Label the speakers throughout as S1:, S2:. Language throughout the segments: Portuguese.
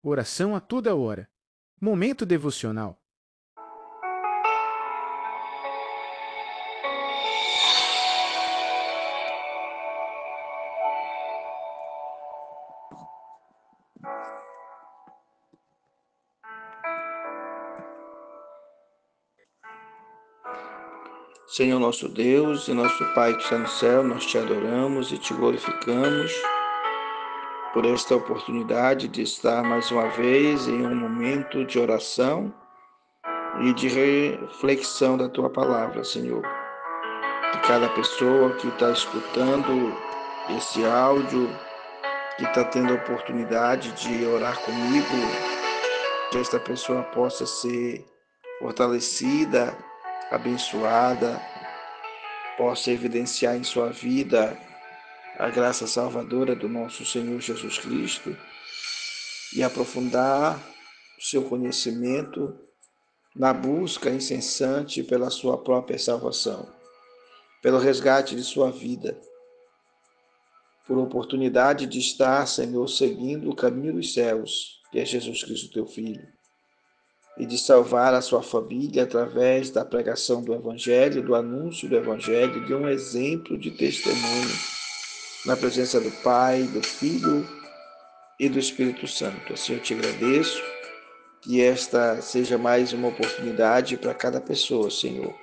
S1: Oração a toda hora. Momento devocional.
S2: Senhor nosso Deus e nosso Pai que está no céu, nós te adoramos e te glorificamos por esta oportunidade de estar mais uma vez em um momento de oração e de reflexão da tua palavra, Senhor. Que cada pessoa que está escutando esse áudio, que está tendo a oportunidade de orar comigo, que esta pessoa possa ser fortalecida, abençoada, possa evidenciar em sua vida a graça salvadora do nosso Senhor Jesus Cristo e aprofundar o seu conhecimento na busca incessante pela sua própria salvação, pelo resgate de sua vida, por oportunidade de estar, Senhor, seguindo o caminho dos céus, que é Jesus Cristo, teu Filho, e de salvar a sua família através da pregação do Evangelho, do anúncio do Evangelho, de um exemplo de testemunho na presença do Pai, do Filho e do Espírito Santo. Assim eu te agradeço, que esta seja mais uma oportunidade para cada pessoa, Senhor,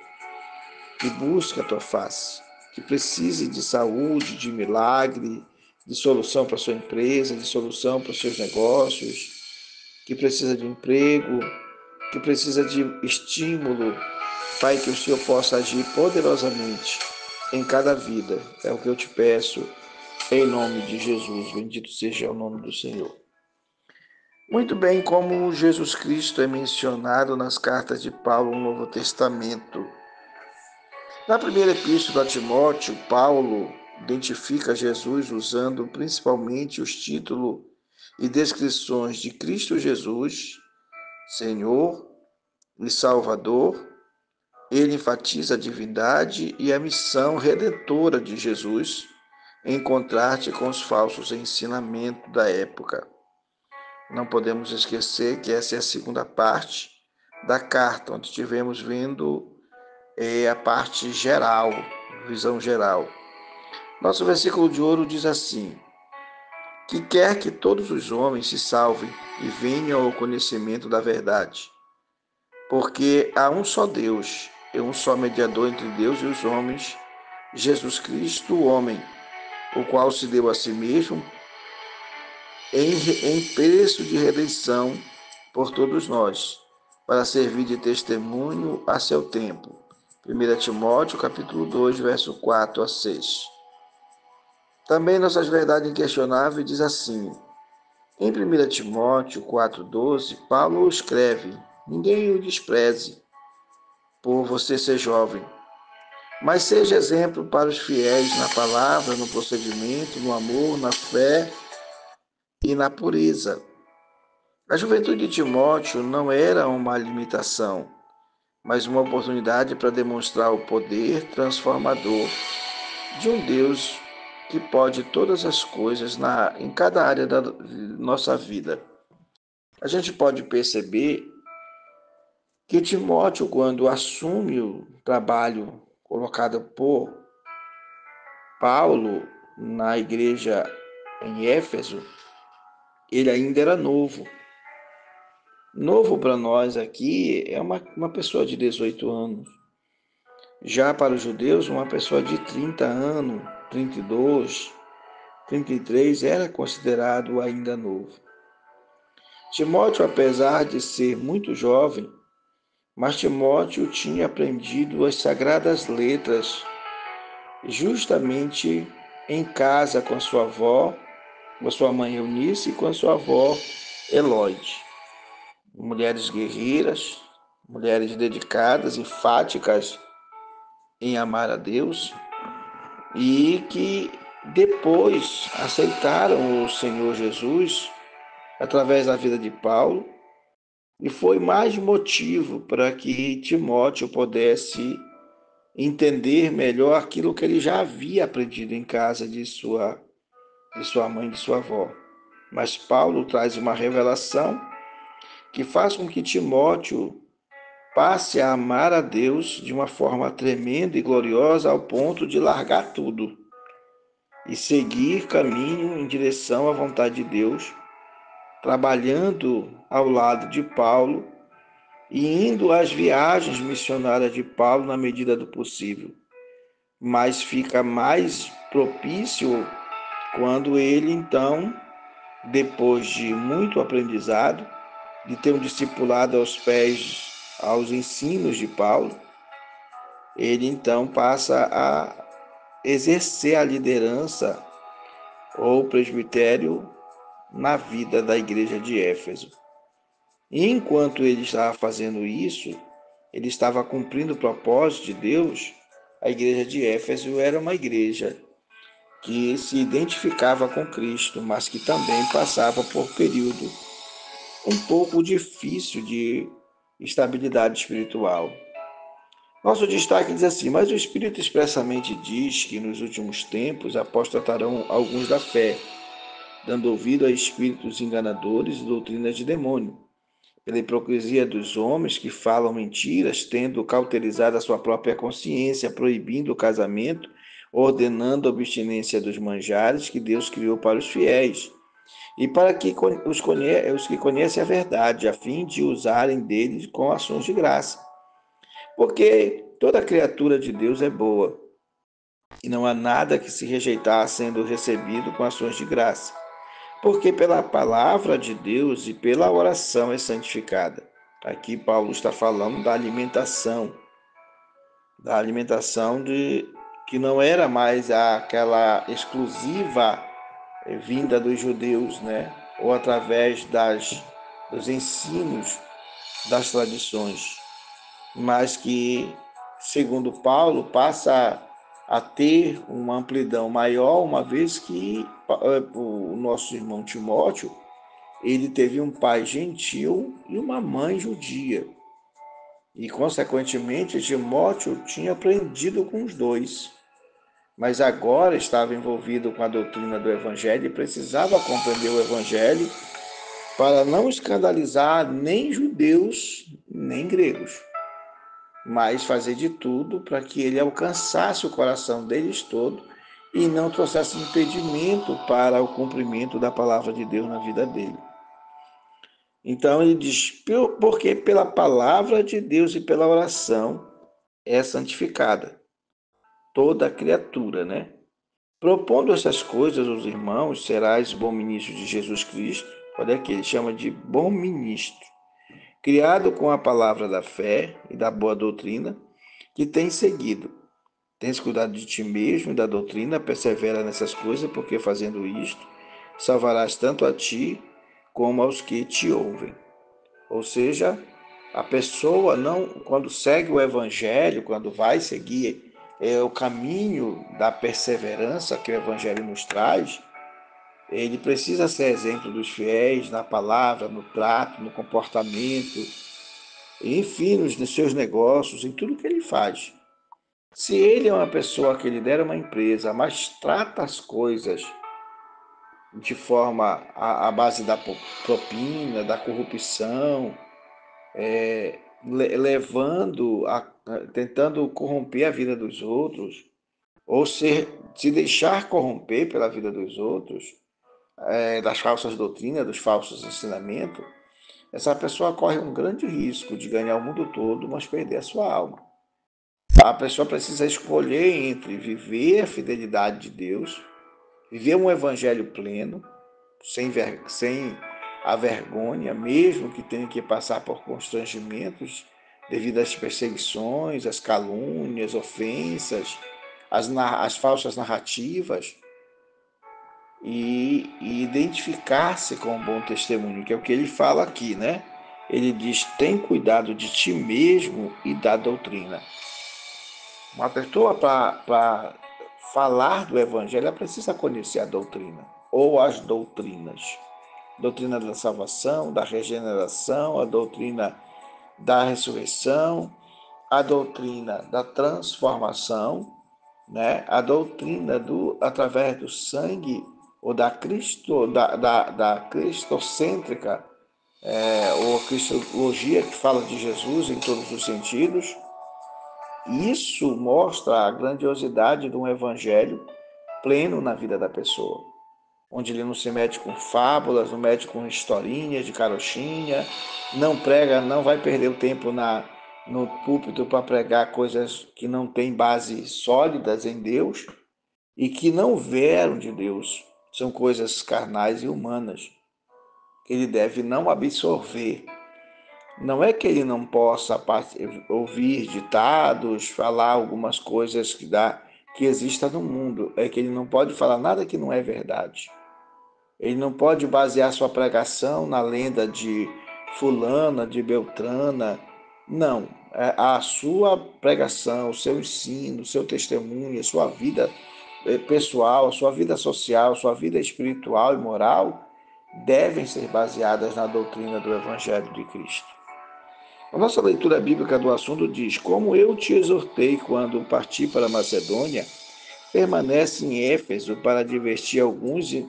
S2: que busca a tua face, que precise de saúde, de milagre, de solução para a sua empresa, de solução para os seus negócios, que precisa de emprego, que precisa de estímulo. Pai, que o Senhor possa agir poderosamente em cada vida. É o que eu te peço, em nome de Jesus. Bendito seja o nome do Senhor. Muito bem, como Jesus Cristo é mencionado nas cartas de Paulo no Novo Testamento. Na primeira epístola a Timóteo, Paulo identifica Jesus usando principalmente os títulos e descrições de Cristo Jesus, Senhor e Salvador. Ele enfatiza a divindade e a missão redentora de Jesus, em contraste com os falsos ensinamentos da época. Não podemos esquecer que essa é a segunda parte da carta, onde estivemos vendo a parte geral, visão geral. Nosso versículo de ouro diz assim: que quer que todos os homens se salvem e venham ao conhecimento da verdade, porque há um só Deus e um só mediador entre Deus e os homens, Jesus Cristo, o homem, o qual se deu a si mesmo em preço de redenção por todos nós, para servir de testemunho a seu tempo. 1 Timóteo, capítulo 2, verso 4 a 6. Também nossas verdades inquestionáveis diz assim, em 1 Timóteo 4,12, Paulo escreve, ninguém o despreze por você ser jovem, mas seja exemplo para os fiéis na palavra, no procedimento, no amor, na fé e na pureza. A juventude de Timóteo não era uma limitação, mas uma oportunidade para demonstrar o poder transformador de um Deus que pode todas as coisas em cada área da nossa vida. A gente pode perceber que Timóteo, quando assume o trabalho colocado por Paulo na igreja em Éfeso, ele ainda era novo. Novo para nós aqui é uma pessoa de 18 anos. Já para os judeus, uma pessoa de 30 anos, 32, 33 era considerado ainda novo. Timóteo, apesar de ser muito jovem, mas Timóteo tinha aprendido as sagradas letras justamente em casa com a sua avó, com a sua mãe Eunice e com a sua avó Eloide. Mulheres guerreiras, mulheres dedicadas, enfáticas em amar a Deus e que depois aceitaram o Senhor Jesus através da vida de Paulo e foi mais motivo para que Timóteo pudesse entender melhor aquilo que ele já havia aprendido em casa de sua mãe, de sua avó. Mas Paulo traz uma revelação que faz com que Timóteo passe a amar a Deus de uma forma tremenda e gloriosa ao ponto de largar tudo e seguir caminho em direção à vontade de Deus, trabalhando ao lado de Paulo e indo às viagens missionárias de Paulo na medida do possível. Mas fica mais propício quando ele, então, depois de muito aprendizado, de ter um discipulado aos pés, aos ensinos de Paulo, ele então passa a exercer a liderança ou presbitério na vida da igreja de Éfeso. E enquanto ele estava fazendo isso, ele estava cumprindo o propósito de Deus. A igreja de Éfeso era uma igreja que se identificava com Cristo, mas que também passava por período um pouco difícil de estabilidade espiritual. Nosso destaque diz assim: mas o Espírito expressamente diz que nos últimos tempos apostatarão alguns da fé, dando ouvido a espíritos enganadores e doutrinas de demônio, pela hipocrisia dos homens que falam mentiras, tendo cauterizado a sua própria consciência, proibindo o casamento, ordenando a abstinência dos manjares que Deus criou para os fiéis, e para que os que conhecem a verdade, a fim de usarem deles com ações de graça. Porque toda criatura de Deus é boa, e não há nada que se rejeitar sendo recebido com ações de graça, porque pela palavra de Deus e pela oração é santificada. Aqui Paulo está falando da alimentação de que não era mais aquela exclusiva vinda dos judeus, né? Ou através dos ensinos das tradições, mas que, segundo Paulo, passa a ter uma amplidão maior, uma vez que o nosso irmão Timóteo, ele teve um pai gentil e uma mãe judia. E, consequentemente, Timóteo tinha aprendido com os dois, mas agora estava envolvido com a doutrina do Evangelho e precisava compreender o Evangelho para não escandalizar nem judeus, nem gregos, mas fazer de tudo para que ele alcançasse o coração deles todo e não trouxesse impedimento para o cumprimento da palavra de Deus na vida dele. Então ele diz, porque pela palavra de Deus e pela oração é santificada toda a criatura, né? Propondo essas coisas aos irmãos, serás bom ministro de Jesus Cristo. Olha aqui, ele chama de bom ministro, criado com a palavra da fé e da boa doutrina, que tens seguido. Tens cuidado de ti mesmo e da doutrina, persevera nessas coisas, porque fazendo isto, salvarás tanto a ti como aos que te ouvem. Ou seja, a pessoa não, quando segue o evangelho, quando vai seguir o caminho da perseverança que o evangelho nos traz, ele precisa ser exemplo dos fiéis na palavra, no trato, no comportamento, enfim, nos seus negócios, em tudo que ele faz. Se ele é uma pessoa que lidera uma empresa, mas trata as coisas de forma à base da propina, da corrupção, tentando corromper a vida dos outros, ou se deixar corromper pela vida dos outros, das falsas doutrinas, dos falsos ensinamentos, essa pessoa corre um grande risco de ganhar o mundo todo, mas perder a sua alma. A pessoa precisa escolher entre viver a fidelidade de Deus, viver um evangelho pleno, sem a vergonha, mesmo que tenha que passar por constrangimentos devido às perseguições, às calúnias, ofensas, às falsas narrativas, e identificar-se com um bom testemunho, que é o que ele fala aqui, né? Ele diz, tem cuidado de ti mesmo e da doutrina. Uma pessoa, para falar do evangelho, ela precisa conhecer a doutrina, ou as doutrinas. Doutrina da salvação, da regeneração, a doutrina da ressurreição, a doutrina da transformação, né? A doutrina através do sangue ou da cristocêntrica, ou a cristologia que fala de Jesus em todos os sentidos. Isso mostra a grandiosidade de um evangelho pleno na vida da pessoa, onde ele não se mete com fábulas, não mete com historinhas de carochinha, não prega, não vai perder o tempo no púlpito para pregar coisas que não têm base sólidas em Deus e que não vieram de Deus. São coisas carnais e humanas que ele deve não absorver. Não é que ele não possa ouvir ditados, falar algumas coisas que existam no mundo, é que ele não pode falar nada que não é verdade. Ele não pode basear sua pregação na lenda de fulana, de beltrana. Não, a sua pregação, o seu ensino, o seu testemunho, a sua vida pessoal, a sua vida social, a sua vida espiritual e moral devem ser baseadas na doutrina do Evangelho de Cristo. A nossa leitura bíblica do assunto diz: como eu te exortei quando parti para a Macedônia, permanece em Éfeso para advertir alguns e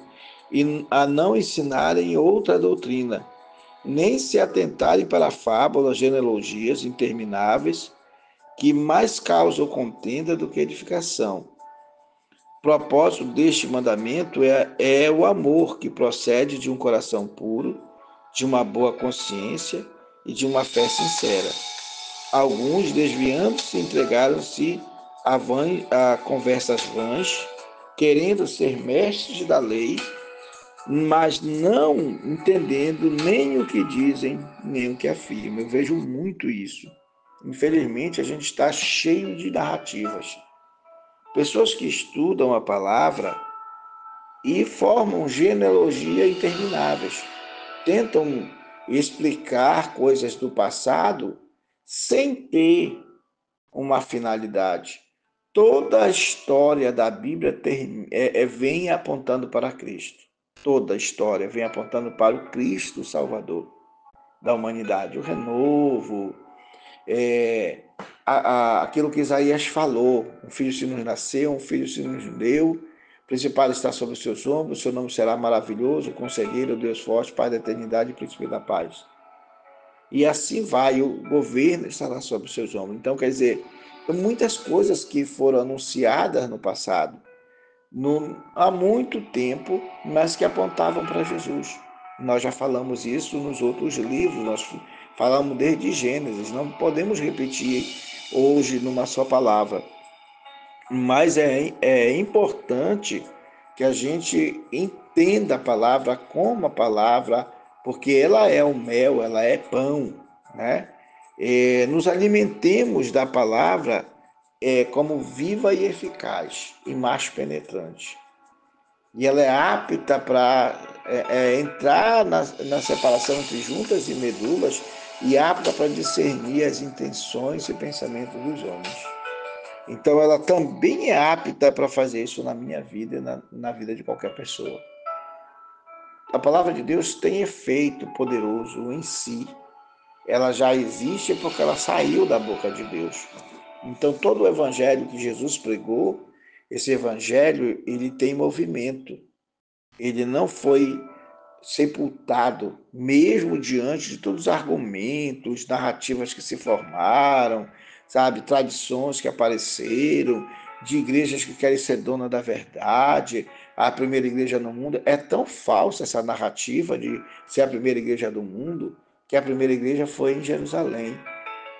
S2: a não ensinarem outra doutrina, nem se atentarem para fábulas, genealogias intermináveis, que mais causam contenda do que edificação. O propósito deste mandamento é o amor que procede de um coração puro, de uma boa consciência e de uma fé sincera. Alguns, desviando-se, entregaram-se a conversas vãs, querendo ser mestres da lei, mas não entendendo nem o que dizem, nem o que afirmam. Eu vejo muito isso. Infelizmente, a gente está cheio de narrativas. Pessoas que estudam a palavra e formam genealogia intermináveis. Tentam explicar coisas do passado sem ter uma finalidade. Toda a história da Bíblia vem apontando para Cristo. Toda a história vem apontando para o Cristo Salvador da humanidade. O renovo, aquilo que Isaías falou: um filho se nos nasceu, um filho se nos deu, o principal está sobre os seus ombros, seu nome será maravilhoso, conselheiro, Deus forte, Pai da eternidade e príncipe da paz. E assim vai, o governo estará sobre os seus ombros. Então, quer dizer, muitas coisas que foram anunciadas no passado, há muito tempo, mas que apontavam para Jesus. Nós já falamos isso nos outros livros, nós falamos desde Gênesis, não podemos repetir hoje numa só palavra. Mas é importante que a gente entenda a palavra como a palavra, porque ela é o mel, ela é pão, né? Nos alimentemos da palavra como viva e eficaz e mais penetrante. E ela é apta para entrar na separação entre juntas e medulas e apta para discernir as intenções e pensamentos dos homens. Então, ela também é apta para fazer isso na minha vida e na vida de qualquer pessoa. A palavra de Deus tem efeito poderoso em si. Ela já existe porque ela saiu da boca de Deus. Então, todo o evangelho que Jesus pregou, esse evangelho, ele tem movimento. Ele não foi sepultado, mesmo diante de todos os argumentos, narrativas que se formaram, sabe, tradições que apareceram, de igrejas que querem ser dona da verdade, a primeira igreja no mundo. É tão falsa essa narrativa de ser a primeira igreja do mundo, que a primeira igreja foi em Jerusalém.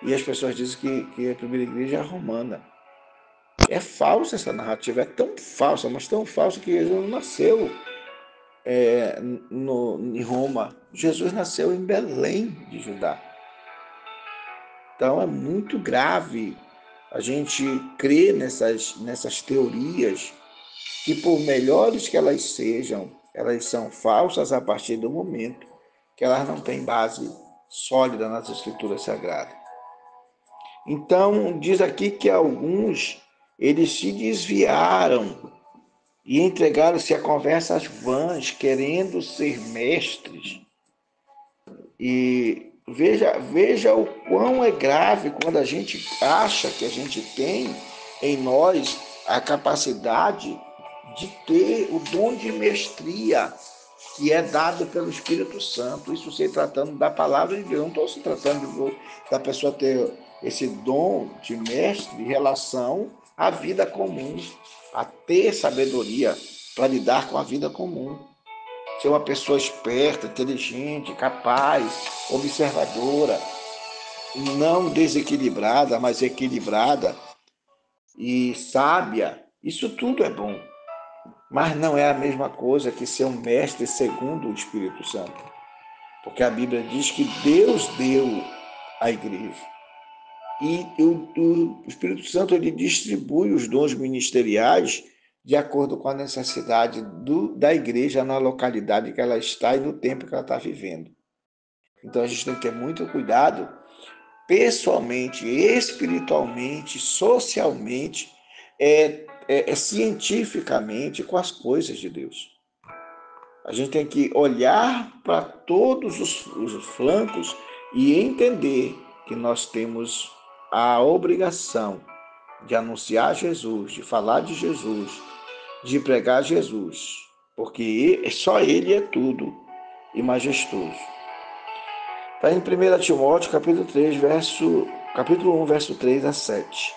S2: E as pessoas dizem que a primeira igreja é romana. É falsa essa narrativa, é tão falsa, mas tão falsa que Jesus não nasceu em Roma. Jesus nasceu em Belém de Judá. Então é muito grave a gente crer nessas teorias que, por melhores que elas sejam, elas são falsas a partir do momento que elas não têm base sólida nas Escrituras Sagradas. Então, diz aqui que alguns, eles se desviaram e entregaram-se a conversas vãs, querendo ser mestres. E veja o quão é grave quando a gente acha que a gente tem em nós a capacidade de ter o dom de mestria que é dado pelo Espírito Santo. Isso se tratando da palavra de Deus. Não estou se tratando da pessoa ter esse dom de mestre em relação à vida comum, a ter sabedoria para lidar com a vida comum. Ser uma pessoa esperta, inteligente, capaz, observadora, não desequilibrada, mas equilibrada e sábia. Isso tudo é bom. Mas não é a mesma coisa que ser um mestre segundo o Espírito Santo. Porque a Bíblia diz que Deus deu à igreja. E o Espírito Santo ele distribui os dons ministeriais de acordo com a necessidade da igreja na localidade que ela está e no tempo que ela está vivendo. Então a gente tem que ter muito cuidado, pessoalmente, espiritualmente, socialmente, cientificamente com as coisas de Deus. A gente tem que olhar para todos os flancos e entender que nós temos a obrigação de anunciar Jesus, de falar de Jesus, de pregar Jesus, porque só Ele é tudo e majestoso. Está em 1 Timóteo, capítulo 1, verso 3 a 7.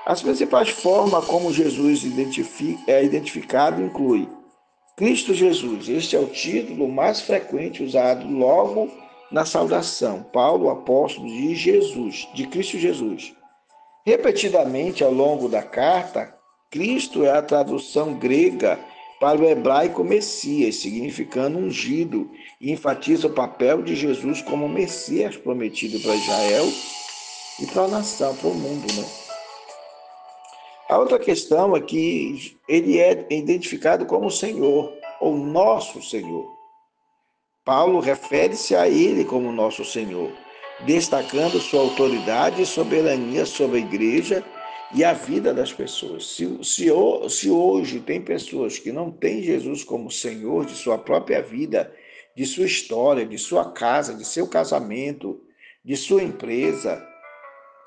S2: As principais formas como Jesus é identificado incluem Cristo Jesus. Este é o título mais frequente usado logo na saudação. Paulo, apóstolo de Jesus, de Cristo Jesus. Repetidamente ao longo da carta, Cristo é a tradução grega para o hebraico Messias, significando ungido, e enfatiza o papel de Jesus como Messias prometido para Israel e para a nação, para o mundo, né? A outra questão é que ele é identificado como Senhor, ou nosso Senhor. Paulo refere-se a ele como nosso Senhor, destacando sua autoridade e soberania sobre a igreja e a vida das pessoas. Se hoje tem pessoas que não têm Jesus como Senhor de sua própria vida, de sua história, de sua casa, de seu casamento, de sua empresa,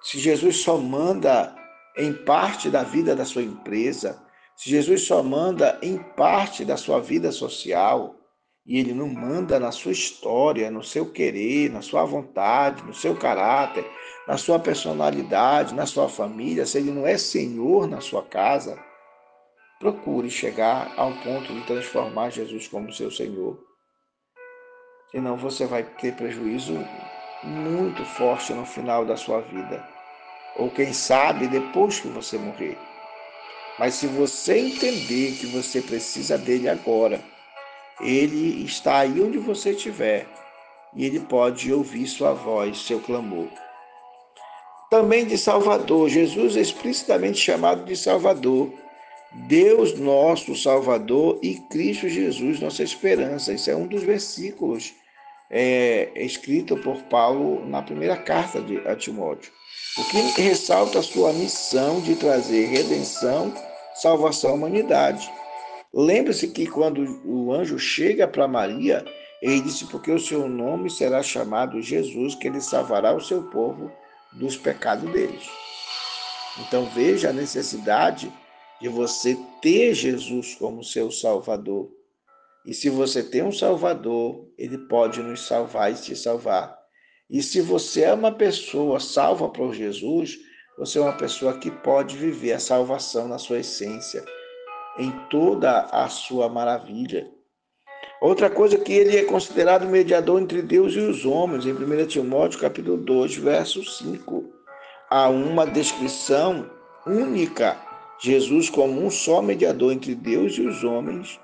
S2: se Jesus só manda em parte da vida da sua empresa, se Jesus só manda em parte da sua vida social, e ele não manda na sua história, no seu querer, na sua vontade, no seu caráter, na sua personalidade, na sua família, se ele não é Senhor na sua casa, procure chegar ao ponto de transformar Jesus como seu Senhor. Senão você vai ter prejuízo muito forte no final da sua vida. Ou quem sabe depois que você morrer. Mas se você entender que você precisa dele agora, ele está aí onde você estiver e ele pode ouvir sua voz, seu clamor. Também de Salvador, Jesus é explicitamente chamado de Salvador. Deus nosso Salvador e Cristo Jesus nossa esperança. Isso é um dos versículos escrito por Paulo na primeira carta a Timóteo. O que ressalta a sua missão de trazer redenção, salvação à humanidade. Lembre-se que quando o anjo chega para Maria, ele disse, porque o seu nome será chamado Jesus, que ele salvará o seu povo dos pecados deles. Então veja a necessidade de você ter Jesus como seu Salvador. E se você tem um Salvador, ele pode nos salvar e te salvar. E se você é uma pessoa salva por Jesus, você é uma pessoa que pode viver a salvação na sua essência, em toda a sua maravilha. Outra coisa que ele é considerado mediador entre Deus e os homens, em 1 Timóteo capítulo 2, verso 5. Há uma descrição única, Jesus como um só mediador entre Deus e os homens,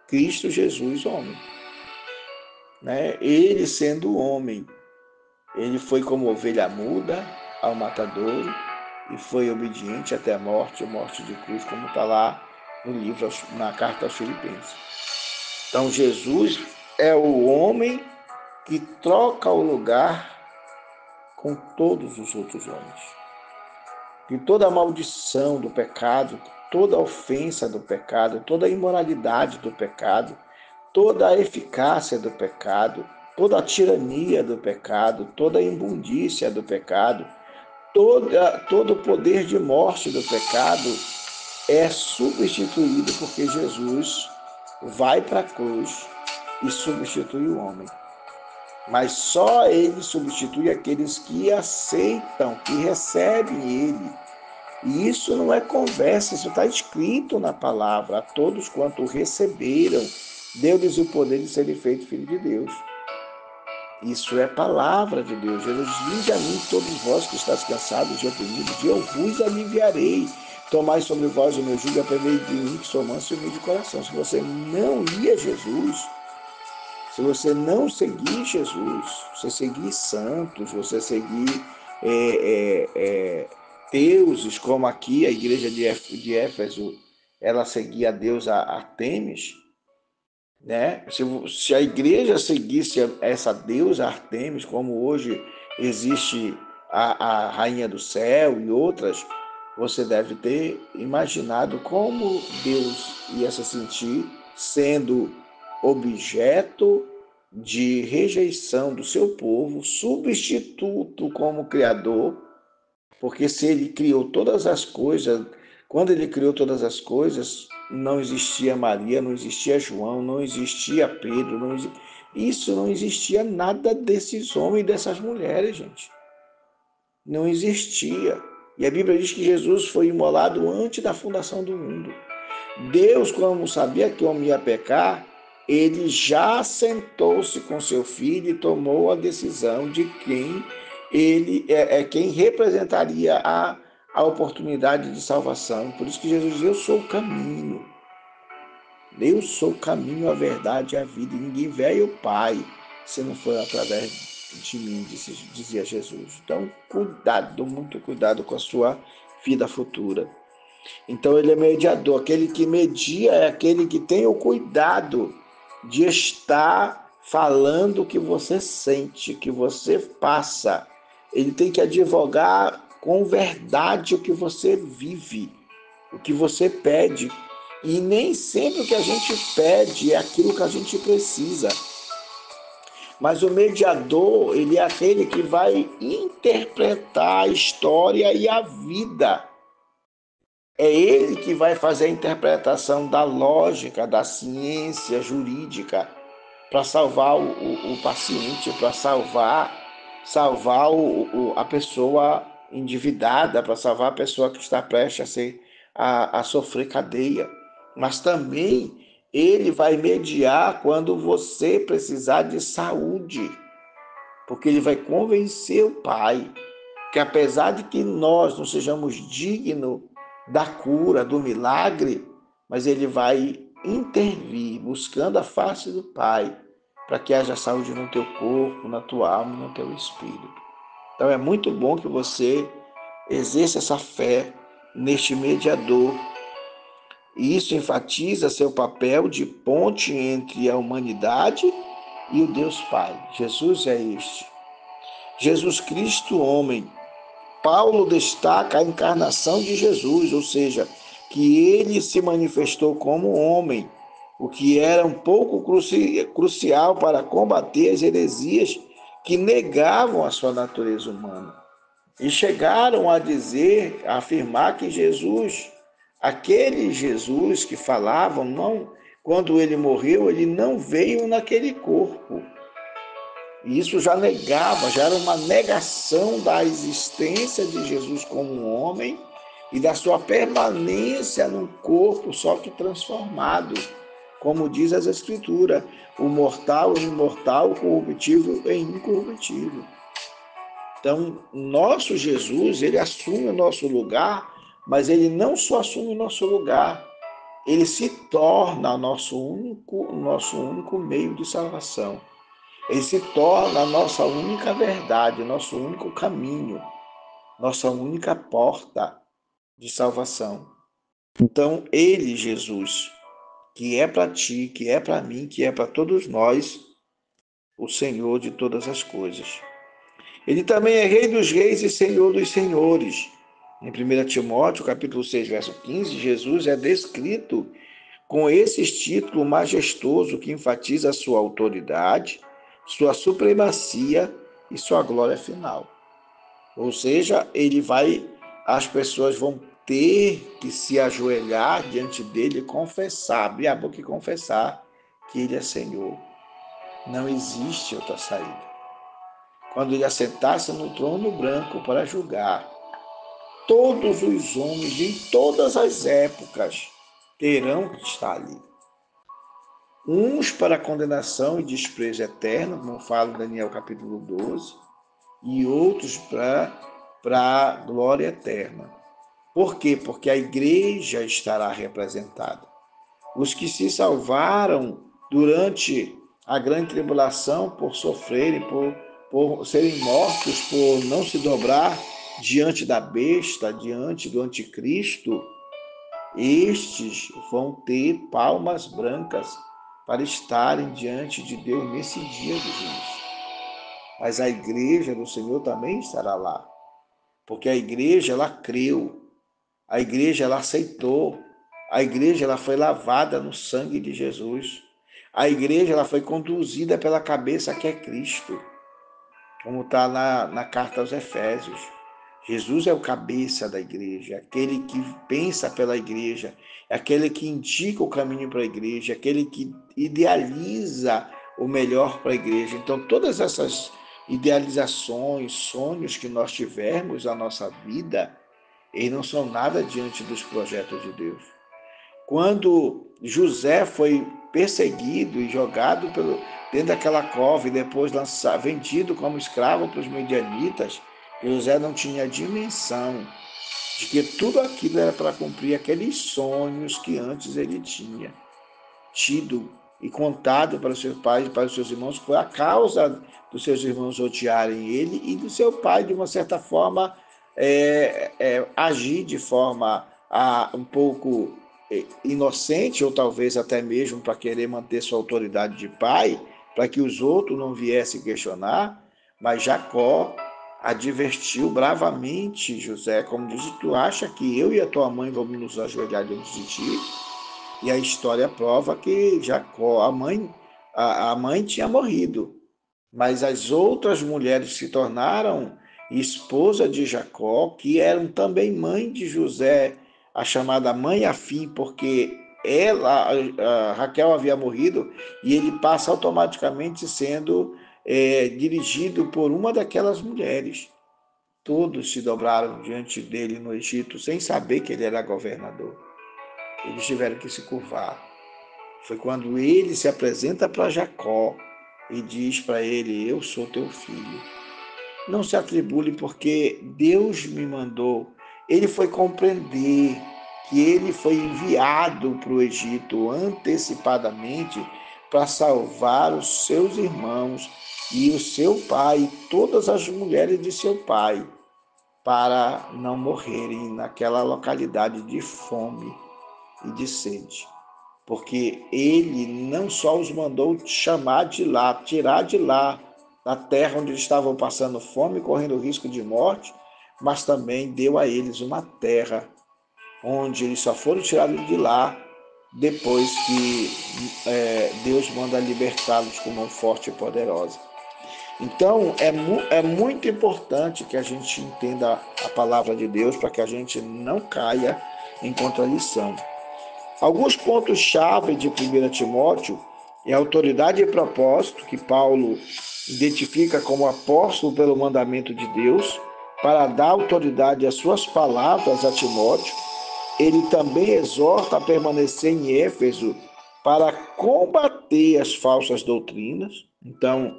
S2: Cristo Jesus, homem. Ele sendo homem, ele foi como ovelha muda ao matadouro e foi obediente até a morte de cruz, como está lá no livro, na carta aos Filipenses. Então Jesus é o homem que troca o lugar com todos os outros homens. E toda a maldição do pecado, toda a ofensa do pecado, toda a imoralidade do pecado, toda a eficácia do pecado, toda a tirania do pecado, toda a imundícia do pecado, todo o poder de morte do pecado, é substituído porque Jesus vai para a cruz e substitui o homem. Mas só ele substitui aqueles que aceitam, que recebem ele. E isso não é conversa, isso está escrito na palavra. A todos quanto receberam, deu-lhes o poder de serem feitos filhos de Deus. Isso é palavra de Deus. Jesus, vinde a mim todos vós que estáis cansados e oprimidos, e eu vos aliviarei. Tomai sobre vós o meu jugo e aprendei de mim, que sou manso e humilde de coração. Se você não ir a Jesus, se você não seguir Jesus, você seguir santos, você seguir deuses, como aqui a igreja de Éfeso, ela seguia a deusa Artemis, né? Se a igreja seguisse essa deusa Artemis, como hoje existe a Rainha do Céu e outras, você deve ter imaginado como Deus ia se sentir sendo objeto de rejeição do seu povo, substituto como Criador, porque se ele criou todas as coisas, quando ele criou todas as coisas, não existia Maria, não existia João, não existia Pedro, isso não existia nada desses homens e dessas mulheres, gente. Não existia. E a Bíblia diz que Jesus foi imolado antes da fundação do mundo. Deus, como sabia que o homem ia pecar, ele já sentou-se com seu filho e tomou a decisão de quem ele quem representaria a oportunidade de salvação. Por isso que Jesus diz: eu sou o caminho. Eu sou o caminho, a verdade e a vida. E ninguém veio ao Pai se não for através de mim, dizia Jesus. Então, cuidado, muito cuidado com a sua vida futura. Então ele é mediador. Aquele que media é aquele que tem o cuidado de estar falando o que você sente, o que você passa. Ele tem que advogar com verdade o que você vive, o que você pede. E nem sempre o que a gente pede é aquilo que a gente precisa. Mas o mediador, ele é aquele que vai interpretar a história e a vida. É ele que vai fazer a interpretação da lógica, da ciência jurídica para salvar o paciente, para salvar a pessoa endividada, para salvar a pessoa que está prestes a sofrer cadeia. Mas também ele vai mediar quando você precisar de saúde, porque ele vai convencer o Pai que apesar de que nós não sejamos dignos da cura, do milagre, mas ele vai intervir, buscando a face do Pai, para que haja saúde no teu corpo, na tua alma e no teu espírito. Então é muito bom que você exerça essa fé neste mediador. E isso enfatiza seu papel de ponte entre a humanidade e o Deus Pai. Jesus é este. Jesus Cristo, homem. Paulo destaca a encarnação de Jesus, ou seja, que ele se manifestou como homem, o que era um pouco crucial para combater as heresias que negavam a sua natureza humana. E chegaram a dizer, a afirmar que Jesus, aquele Jesus que falavam, não, quando ele morreu, ele não veio naquele corpo. E isso já negava, já era uma negação da existência de Jesus como um homem e da sua permanência no corpo, só que transformado, como diz as Escrituras, o mortal em imortal, o corruptível em incorruptível. Então, nosso Jesus, ele assume o nosso lugar, mas ele não só assume o nosso lugar, ele se torna o nosso único meio de salvação. Ele se torna a nossa única verdade, nosso único caminho, nossa única porta de salvação. Então, ele, Jesus, que é para ti, que é para mim, que é para todos nós, o Senhor de todas as coisas. Ele também é Rei dos Reis e Senhor dos Senhores. Em 1 Timóteo, capítulo 6, verso 15, Jesus é descrito com esse título majestoso que enfatiza a sua autoridade, sua supremacia e sua glória final. Ou seja, as pessoas vão ter que se ajoelhar diante dele e confessar, abrir a boca e confessar que ele é Senhor. Não existe outra saída. Quando ele assentasse no trono branco para julgar, todos os homens de todas as épocas terão que estar ali. Uns para condenação e desprezo eterno, como fala Daniel capítulo 12, e outros para a glória eterna. Por quê? Porque a igreja estará representada. Os que se salvaram durante a grande tribulação por sofrerem, por serem mortos, por não se dobrar diante da besta, diante do anticristo, estes vão ter palmas brancas para estarem diante de Deus nesse dia de juízo. Mas a igreja do Senhor também estará lá, porque a igreja ela creu, a igreja ela aceitou, a igreja ela foi lavada no sangue de Jesus, a igreja ela foi conduzida pela cabeça que é Cristo, como está na carta aos Efésios. Jesus é o cabeça da igreja, aquele que pensa pela igreja, aquele que indica o caminho para a igreja, aquele que idealiza o melhor para a igreja. Então, todas essas idealizações, sonhos que nós tivermos na nossa vida, eles não são nada diante dos projetos de Deus. Quando José foi perseguido e jogado dentro daquela cova e depois vendido como escravo para os medianitas, José não tinha dimensão de que tudo aquilo era para cumprir aqueles sonhos que antes ele tinha tido e contado para os seus pais e para os seus irmãos. Foi a causa dos seus irmãos odiarem ele e do seu pai, de uma certa forma, agir de forma um pouco inocente, ou talvez até mesmo para querer manter sua autoridade de pai, para que os outros não viessem questionar. Mas Jacó advertiu bravamente José, como diz: tu acha que eu e a tua mãe vamos nos ajoelhar diante de ti? E a história prova que Jacó, a mãe tinha morrido, mas as outras mulheres se tornaram esposa de Jacó, que eram também mãe de José, a chamada mãe afim, porque a Raquel havia morrido, e ele passa automaticamente sendo dirigido por uma daquelas mulheres. Todos se dobraram diante dele no Egito, sem saber que ele era governador. Eles tiveram que se curvar. Foi quando ele se apresenta para Jacó e diz para ele: eu sou teu filho. Não se atribule, porque Deus me mandou. Ele foi compreender que ele foi enviado para o Egito antecipadamente para salvar os seus irmãos e o seu pai e todas as mulheres de seu pai, para não morrerem naquela localidade de fome e de sede. Porque ele não só os mandou chamar de lá, tirar de lá, da terra onde eles estavam passando fome, correndo risco de morte, mas também deu a eles uma terra onde eles só foram tirados de lá depois que Deus manda libertá-los com mão forte e poderosa. Então, é muito importante que a gente entenda a palavra de Deus para que a gente não caia em contradição. Alguns pontos-chave de 1 Timóteo é a autoridade e propósito, que Paulo identifica como apóstolo pelo mandamento de Deus, para dar autoridade às suas palavras a Timóteo. Ele também exorta a permanecer em Éfeso para combater as falsas doutrinas. Então,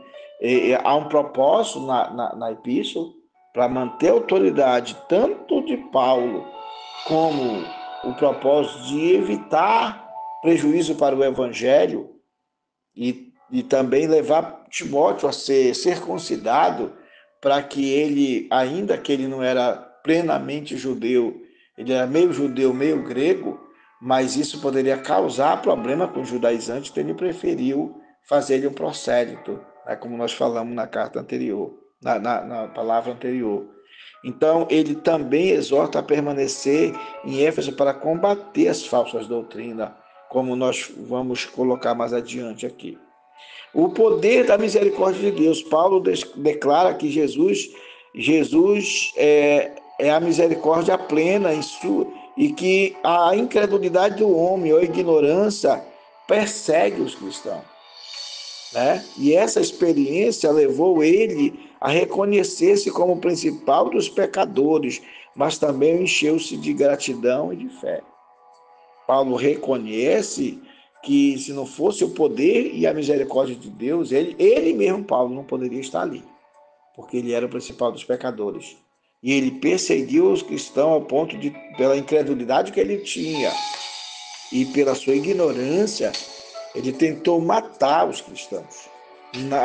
S2: há um propósito na epístola para manter a autoridade tanto de Paulo como o propósito de evitar prejuízo para o evangelho e também levar Timóteo a ser circuncidado, para que ele, ainda que ele não era plenamente judeu, ele era meio judeu, meio grego, mas isso poderia causar problema com os judaizantes, então ele preferiu fazer-lhe um prosélito, né, como nós falamos na carta anterior, na palavra anterior. Então, ele também exorta a permanecer em Éfeso para combater as falsas doutrinas, como nós vamos colocar mais adiante aqui. O poder da misericórdia de Deus. Paulo declara que Jesus é a misericórdia plena e que a incredulidade do homem ou a ignorância persegue os cristãos, né? E essa experiência levou ele a reconhecer-se como o principal dos pecadores, mas também encheu-se de gratidão e de fé. Paulo reconhece que se não fosse o poder e a misericórdia de Deus, ele mesmo, Paulo, não poderia estar ali, porque ele era o principal dos pecadores. E ele perseguiu os cristãos ao ponto de, pela incredulidade que ele tinha e pela sua ignorância, ele tentou matar os cristãos.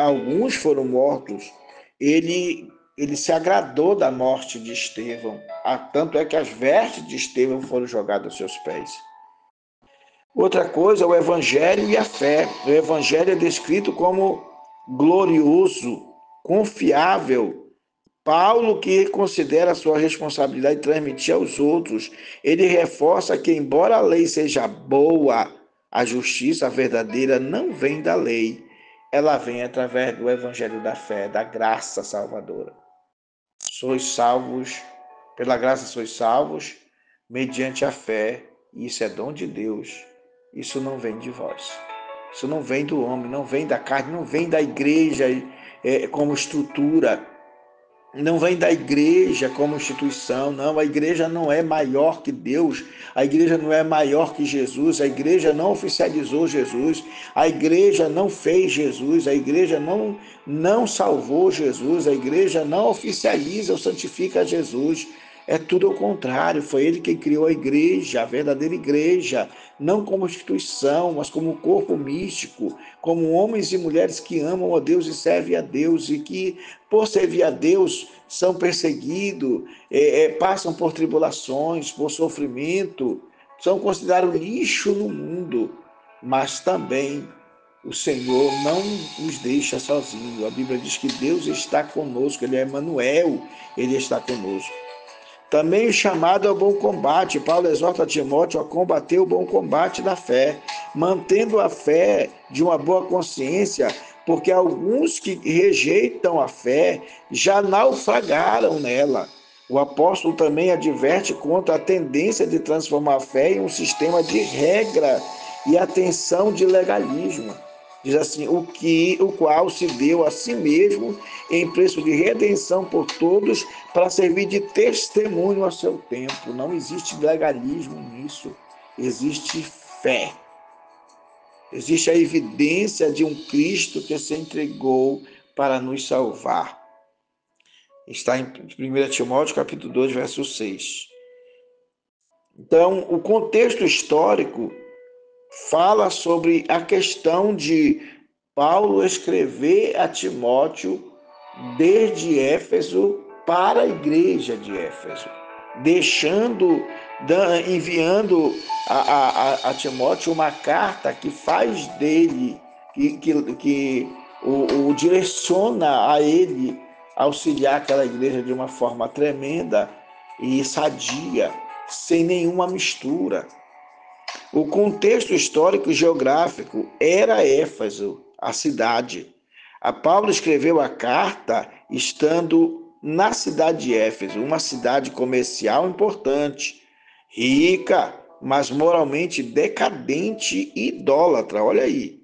S2: Alguns foram mortos. Ele se agradou da morte de Estevão. Tanto é que as vestes de Estevão foram jogadas aos seus pés. Outra coisa é o evangelho e a fé. O evangelho é descrito como glorioso, confiável. Paulo, que considera a sua responsabilidade transmitir aos outros, ele reforça que, embora a lei seja boa, a justiça verdadeira não vem da lei. Ela vem através do evangelho da fé, da graça salvadora. Sois salvos, pela graça sois salvos, mediante a fé. Isso é dom de Deus. Isso não vem de vós. Isso não vem do homem, não vem da carne, não vem da igreja como estrutura. Não vem da igreja como instituição, não. A igreja não é maior que Deus, a igreja não é maior que Jesus, a igreja não oficializou Jesus, a igreja não fez Jesus, a igreja não salvou Jesus, a igreja não oficializa ou santifica Jesus. É tudo ao contrário, foi ele quem criou a igreja, a verdadeira igreja, não como instituição, mas como corpo místico, como homens e mulheres que amam a Deus e servem a Deus e que, por servir a Deus, são perseguidos, passam por tribulações, por sofrimento, são considerados lixo no mundo, mas também o Senhor não nos deixa sozinhos. A Bíblia diz que Deus está conosco, Ele é Emmanuel, Ele está conosco. Também o chamado ao bom combate. Paulo exorta Timóteo a combater o bom combate da fé, mantendo a fé de uma boa consciência, porque alguns que rejeitam a fé já naufragaram nela. O apóstolo também adverte contra a tendência de transformar a fé em um sistema de regra e atenção de legalismo. Diz assim, o qual se deu a si mesmo em preço de redenção por todos, para servir de testemunho a seu tempo. Não existe legalismo nisso, existe fé. Existe a evidência de um Cristo que se entregou para nos salvar. Está em 1 Timóteo capítulo 2, verso 6. Então, o contexto histórico fala sobre a questão de Paulo escrever a Timóteo desde Éfeso para a igreja de Éfeso, enviando a Timóteo uma carta que faz dele, que o direciona a ele auxiliar aquela igreja de uma forma tremenda e sadia, sem nenhuma mistura. O contexto histórico e geográfico era Éfeso, a cidade. A Paulo escreveu a carta estando na cidade de Éfeso, uma cidade comercial importante, rica, mas moralmente decadente e idólatra. Olha aí,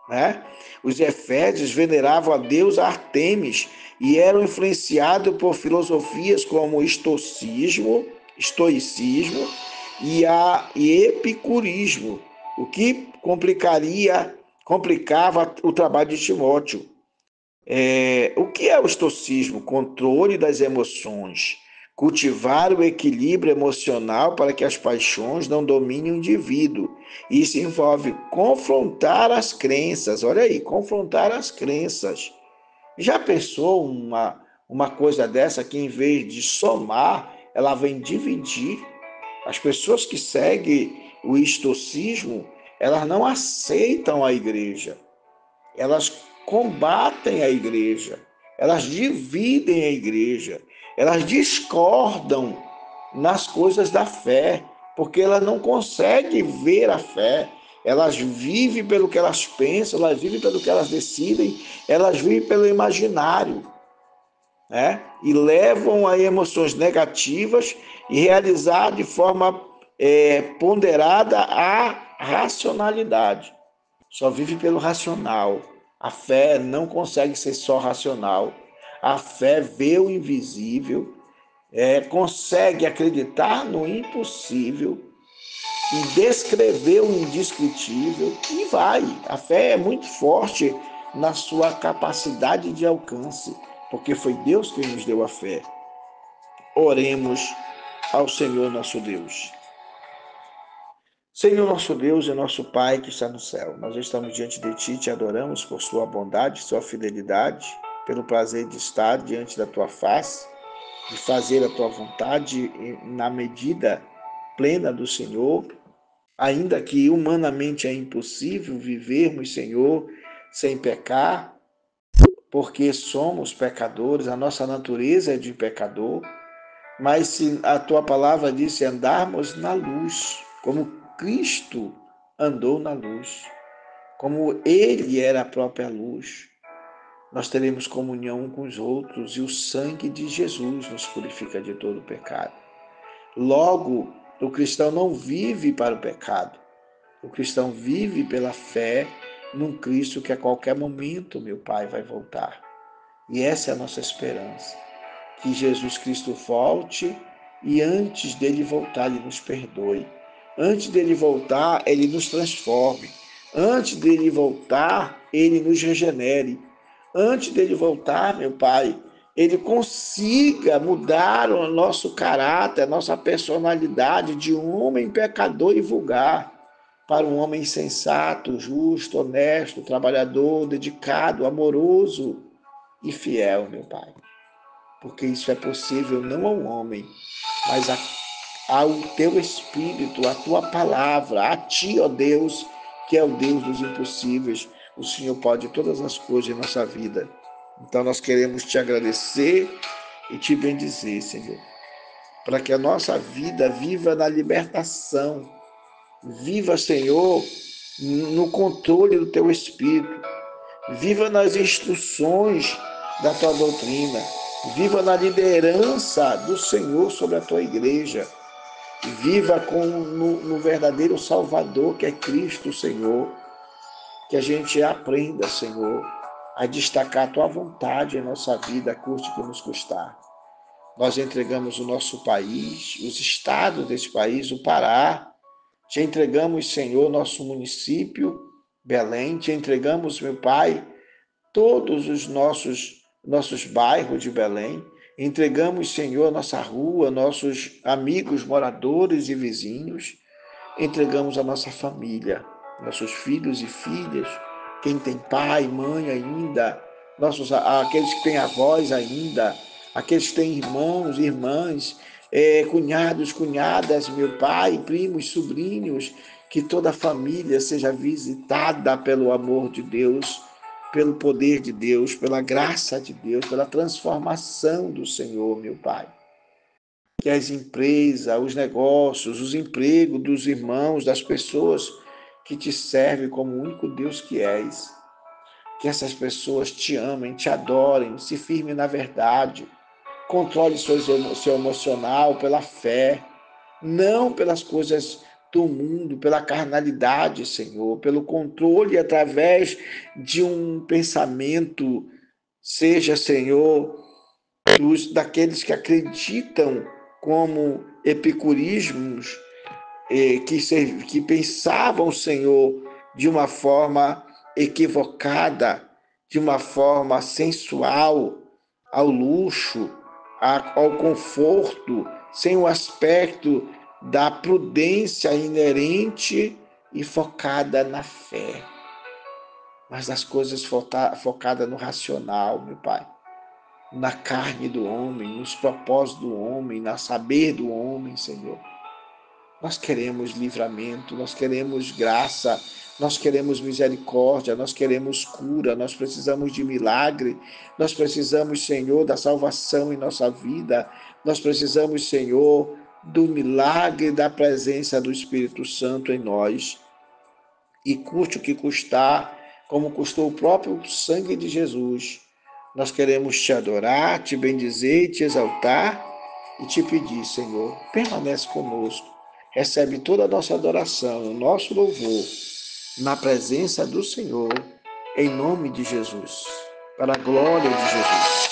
S2: né? Os efésios veneravam a deusa Artemis e eram influenciados por filosofias como o estoicismo e epicurismo, o que complicava o trabalho de Timóteo. O que é o estoicismo? Controle das emoções, cultivar o equilíbrio emocional para que as paixões não dominem o indivíduo. Isso envolve confrontar as crenças. Olha aí, confrontar as crenças. Já pensou uma coisa dessa que, em vez de somar, ela vem dividir? As pessoas que seguem o estoicismo, elas não aceitam a igreja. Elas combatem a igreja. Elas dividem a igreja. Elas discordam nas coisas da fé, porque elas não conseguem ver a fé. Elas vivem pelo que elas pensam, elas vivem pelo que elas decidem, elas vivem pelo imaginário. né? E levam a emoções negativas e realizar de forma ponderada a racionalidade. Só vive pelo racional. A fé não consegue ser só racional. A fé vê o invisível, consegue acreditar no impossível e descrever o indescritível e vai. A fé é muito forte na sua capacidade de alcance, porque foi Deus quem nos deu a fé. Oremos ao Senhor nosso Deus. Senhor nosso Deus e nosso Pai que está no céu, nós estamos diante de Ti, te adoramos por sua bondade, sua fidelidade, pelo prazer de estar diante da Tua face, de fazer a Tua vontade na medida plena do Senhor, ainda que humanamente é impossível vivermos, Senhor, sem pecar, porque somos pecadores, a nossa natureza é de pecador, mas se a Tua palavra diz andarmos na luz, como Cristo andou na luz, como Ele era a própria luz, nós teremos comunhão com os outros e o sangue de Jesus nos purifica de todo o pecado. Logo, o cristão não vive para o pecado, o cristão vive pela fé num Cristo que a qualquer momento, meu Pai, vai voltar. E essa é a nossa esperança, que Jesus Cristo volte e antes dele voltar, ele nos perdoe. Antes dele voltar, ele nos transforme. Antes dele voltar, ele nos regenere. Antes dele voltar, meu Pai, ele consiga mudar o nosso caráter, a nossa personalidade de um homem pecador e vulgar para um homem sensato, justo, honesto, trabalhador, dedicado, amoroso e fiel, meu Pai. Porque isso é possível não ao homem, mas ao teu Espírito, à tua palavra, a ti, ó Deus, que é o Deus dos impossíveis. O Senhor pode todas as coisas em nossa vida. Então nós queremos te agradecer e te bendizer, Senhor, para que a nossa vida viva na libertação, viva, Senhor, no controle do teu Espírito, viva nas instruções da tua doutrina, viva na liderança do Senhor sobre a tua igreja, viva no verdadeiro Salvador que é Cristo, Senhor, que a gente aprenda, Senhor, a destacar a tua vontade em nossa vida, custe o que nos custar. Nós entregamos o nosso país, os estados desse país, o Pará, te entregamos, Senhor, nosso município, Belém, te entregamos, meu Pai, todos os nossos bairros de Belém. Entregamos, Senhor, nossa rua, nossos amigos, moradores e vizinhos. Entregamos a nossa família, nossos filhos e filhas, quem tem pai, mãe ainda, aqueles que têm avós ainda, aqueles que têm irmãos, irmãs, cunhados, cunhadas, meu pai, primos, sobrinhos, que toda a família seja visitada pelo amor de Deus, pelo poder de Deus, pela graça de Deus, pela transformação do Senhor, meu Pai. Que as empresas, os negócios, os empregos dos irmãos, das pessoas que te servem como o único Deus que és, que essas pessoas te amem, te adorem, se firmem na verdade, controle seu emocional pela fé, não pelas coisas do mundo, pela carnalidade, Senhor, pelo controle através de um pensamento, seja, Senhor, daqueles que acreditam como epicurismos, que pensavam, Senhor, de uma forma equivocada, de uma forma sensual, ao luxo, ao conforto, sem o aspecto da prudência inerente e focada na fé, mas das coisas focadas no racional, meu Pai, na carne do homem, nos propósitos do homem, na saber do homem, Senhor. Nós queremos livramento, nós queremos graça, nós queremos misericórdia, nós queremos cura, nós precisamos de milagre, nós precisamos, Senhor, da salvação em nossa vida, nós precisamos, Senhor, do milagre da presença do Espírito Santo em nós. E custe o que custar, como custou o próprio sangue de Jesus, Nós queremos te adorar, te bendizer e te exaltar e te pedir, Senhor, permanece conosco. Recebe toda a nossa adoração, o nosso louvor, na presença do Senhor, em nome de Jesus, para a glória de Jesus.